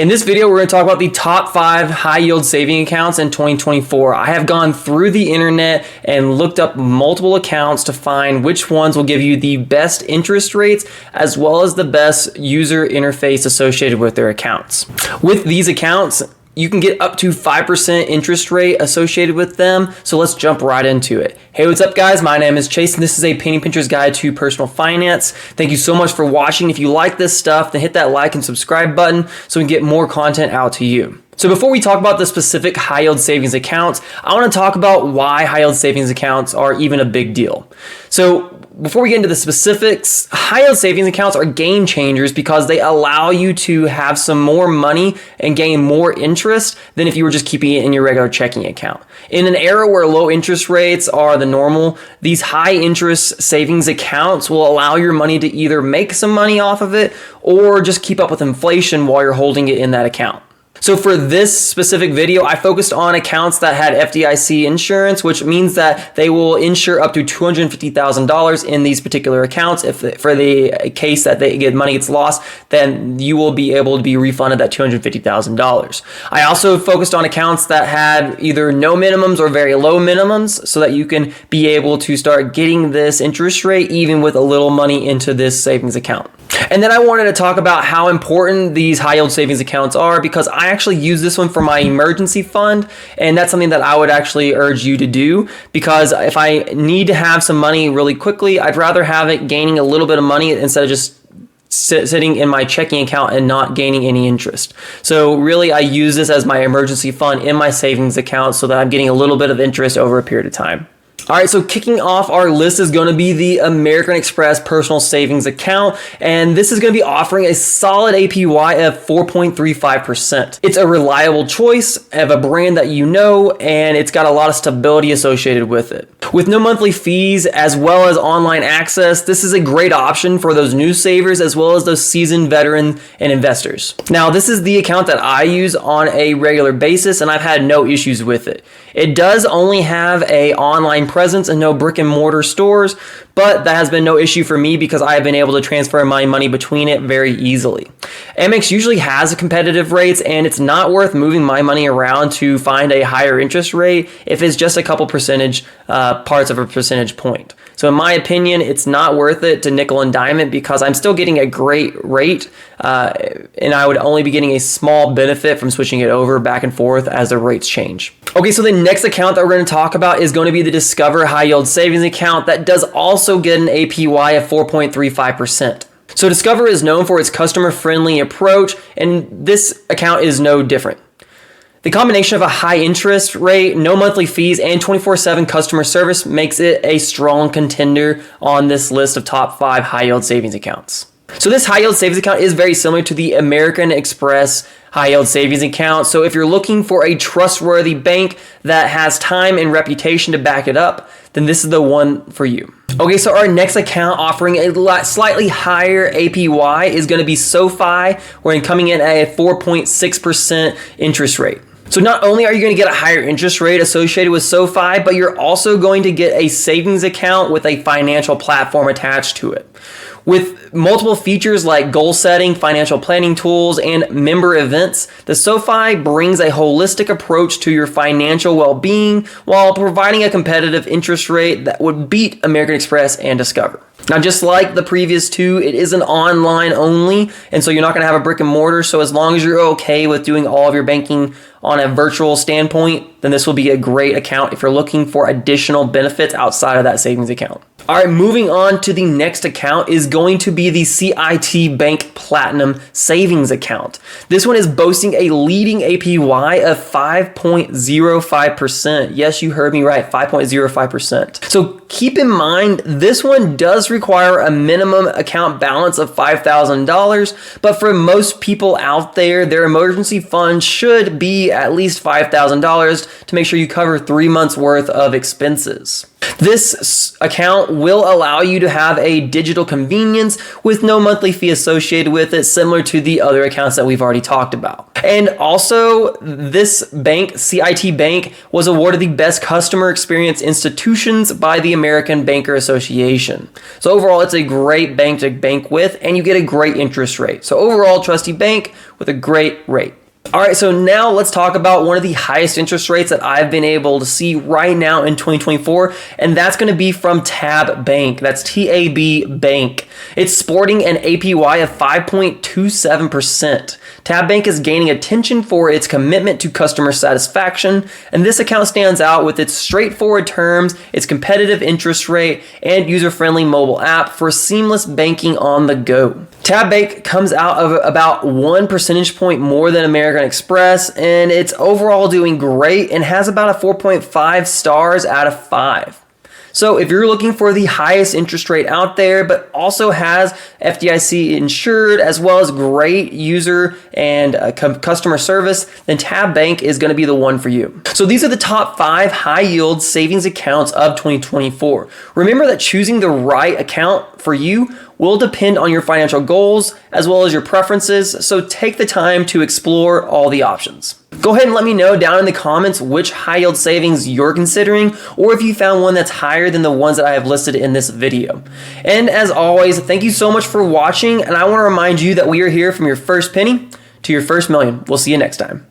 In this video, we're going to talk about the top 5 high yield saving accounts in 2024. I have gone through the internet and looked up multiple accounts to find which ones will give you the best interest rates as well as the best user interface associated with their accounts. With these accounts, you can get up to 5% interest rate associated with them. So let's jump right into it. Hey, what's up guys? My name is Chase and this is a Penny Pincher's Guide to Personal Finance. Thank you so much for watching. If you like this stuff, then hit that like and subscribe button so we can get more content out to you. So before we talk about the specific high yield savings accounts, I want to talk about why high yield savings accounts are even a big deal. So before we get into the specifics, high yield savings accounts are game changers because they allow you to have some more money and gain more interest than if you were just keeping it in your regular checking account. In an era where low interest rates are the normal, these high interest savings accounts will allow your money to either make some money off of it or just keep up with inflation while you're holding it in that account. So for this specific video, I focused on accounts that had FDIC insurance, which means that they will insure up to $250,000 in these particular accounts. If for the case that money gets lost, then you will be able to be refunded that $250,000. I also focused on accounts that had either no minimums or very low minimums so that you can be able to start getting this interest rate even with a little money into this savings account. And then I wanted to talk about how important these high yield savings accounts are because I actually use this one for my emergency fund, and that's something that I would actually urge you to do because if I need to have some money really quickly, I'd rather have it gaining a little bit of money instead of just sitting in my checking account and not gaining any interest. So really I use this as my emergency fund in my savings account so that I'm getting a little bit of interest over a period of time. All right, so kicking off our list is going to be the American Express Personal Savings Account, and this is going to be offering a solid APY of 4.35%. It's a reliable choice of a brand that you know, and it's got a lot of stability associated with it. With no monthly fees as well as online access, this is a great option for those new savers as well as those seasoned veterans and investors. Now, this is the account that I use on a regular basis, and I've had no issues with it. It does only have an online presence and no brick and mortar stores, but that has been no issue for me because I have been able to transfer my money between it very easily. Amex usually has competitive rates, and it's not worth moving my money around to find a higher interest rate if it's just a couple percentage parts of a percentage point. So in my opinion, it's not worth it to nickel and dime it because I'm still getting a great rate, and I would only be getting a small benefit from switching it over back and forth as the rates change. Okay, so the next account that we're going to talk about is going to be the Discover High Yield Savings Account that does also get an APY of 4.35%. So Discover is known for its customer-friendly approach, and this account is no different. The combination of a high interest rate, no monthly fees, and 24/7 customer service makes it a strong contender on this list of top 5 high yield savings accounts. So this high yield savings account is very similar to the American Express high yield savings account. So if you're looking for a trustworthy bank that has time and reputation to back it up, then this is the one for you. Okay, so our next account offering a slightly higher APY is going to be SoFi. We're coming in at a 4.6% interest rate. So not only are you going to get a higher interest rate associated with SoFi, but you're also going to get a savings account with a financial platform attached to it. With multiple features like goal setting, financial planning tools, and member events, the SoFi brings a holistic approach to your financial well-being while providing a competitive interest rate that would beat American Express and Discover. Now, just like the previous two, it is an online only, and so you're not going to have a brick and mortar. So as long as you're okay with doing all of your banking on a virtual standpoint, then this will be a great account if you're looking for additional benefits outside of that savings account. All right, moving on to the next account is going to be the CIT Bank Platinum Savings Account. This one is boasting a leading APY of 5.05%. Yes, you heard me right, 5.05%. So keep in mind, this one does require a minimum account balance of $5,000, but for most people out there, their emergency fund should be at least $5,000 to make sure you cover 3 months worth of expenses. This account account will allow you to have a digital convenience with no monthly fee associated with it, similar to the other accounts that we've already talked about. And also, this bank, CIT Bank, was awarded the best customer experience institutions by the American Banker Association. So overall, it's a great bank to bank with, and you get a great interest rate. So overall, trusty bank with a great rate. All right, so now let's talk about one of the highest interest rates that I've been able to see right now in 2024, and that's going to be from Tab Bank. That's TAB Bank. It's sporting an APY of 5.27%. Tab Bank is gaining attention for its commitment to customer satisfaction, and this account stands out with its straightforward terms, its competitive interest rate, and user-friendly mobile app for seamless banking on the go. Tab Bank comes out of about 1 percentage point more than American Express, and it's overall doing great and has about a 4.5 stars out of 5. So if you're looking for the highest interest rate out there, but also has FDIC insured as well as great user and customer service, then Tab Bank is going to be the one for you. So these are the top 5 high yield savings accounts of 2024. Remember that choosing the right account for you will depend on your financial goals as well as your preferences, so take the time to explore all the options. Go ahead and let me know down in the comments which high yield savings you're considering, or if you found one that's higher than the ones that I have listed in this video. And as always, thank you so much for watching, and I want to remind you that we are here from your first penny to your first million. We'll see you next time.